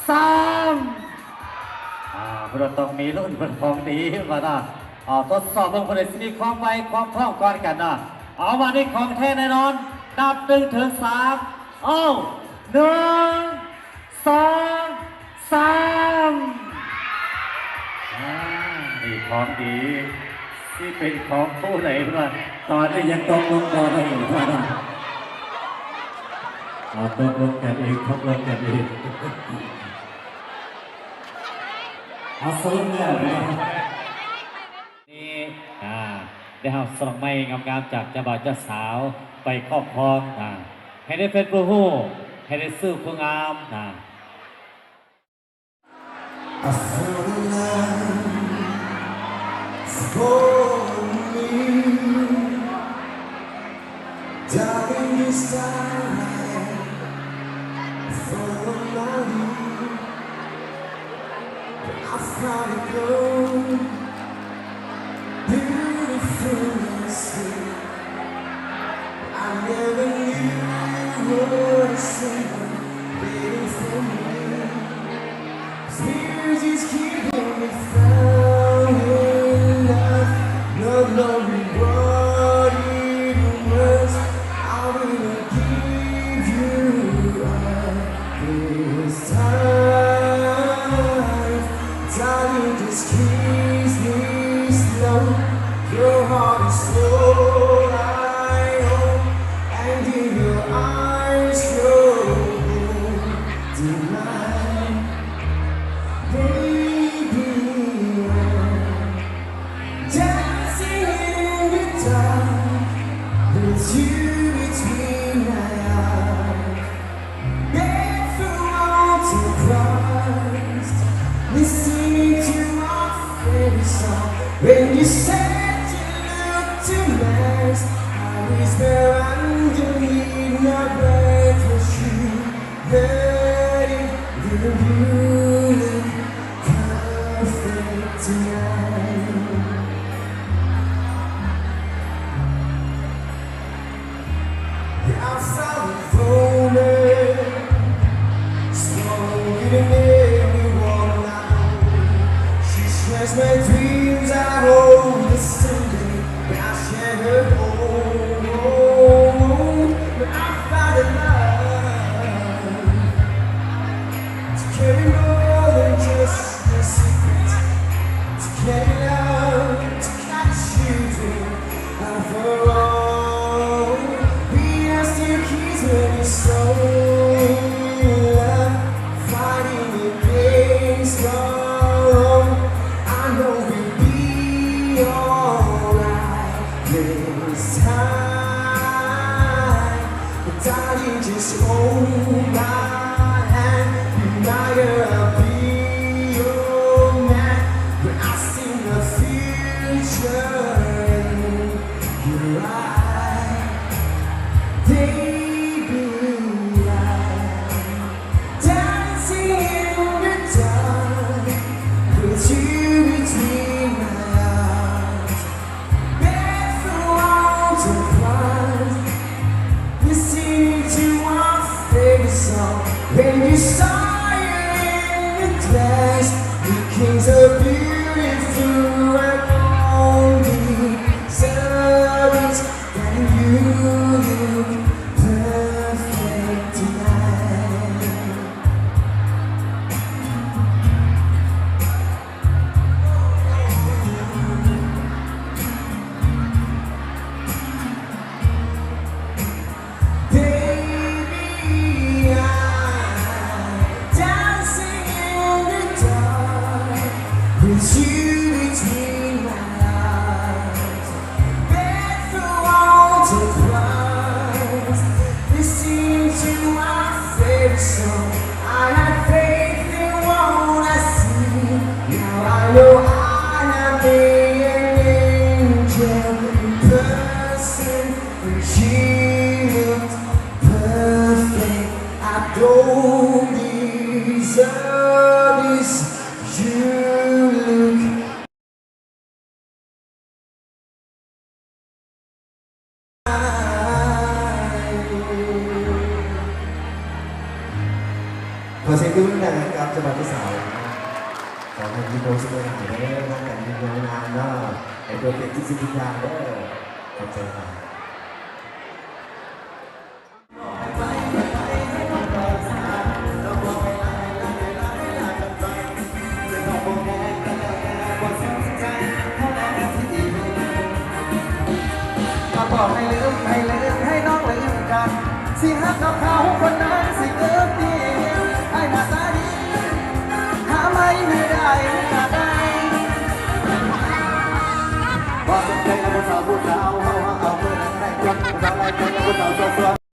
3เราต้องมีรุ่นเป็นของดีมานะทดสอบเรื่องผลิตมีความไวความคล่องก่อนกันนะเอามาในของแท้แน่นอนนับ1 ถึง 3เอา1 2 3นี่ของดีที่เป็นของผู้ไหนเพื่อนตอนนี้ยังตกลงกันไม่เพื่อนตกลงกันเองตกลงกันเองเอาสรุปแล้วนี่ได้เอาสมัยงามๆจากเจ้าบ่าวเจ้าสาวไปครอบครองให้ได้เป็นผู้หู้ให้ได้ซื้อผู้งามI feel love for me, darling, you starlight for me. I found a girl, beautiful and sweet. I never knew what to say, waiting for me. Tears just keeping me found in love. Not knowing what it was. I will give you up this time. Darling, just kiss me slow. Your heart is so I hope, and in your eyes show delight. Baby, dancing in the dark with you between my eyes. Barefoot to Christ, listening to my favorite song. When you said you looked to last, I whisper underneath my breath was you. Letting you look perfect tonight. Outside the phone, slowly to make me wanna know. She shares my dreams. I hope that someday I share her home. But I found a love to carry more than just a secret. To carry love, to catch you dream. For all we are still kids when you're so in love, fighting against wrong. I know we'll be alright this time. But darling, just hold my hand. United, I'll be your man. When I see the future in your eyes, baby, I'm dancing in the dark with you between my eyes. Barefoot to Christ, listening to our favorite song. When you saw you in the glass, the kings are beautiful and only service, and you look perfect tonight. Baby, I สียงดูแลกับจังหวัดที่สาวขอให้พี่โน้ตสุดยอดได้ร่างกายดีงามนะไอ้ตัวเด็กที่สิ่งที่ยากได้ขอบใจครับ บอกให้เล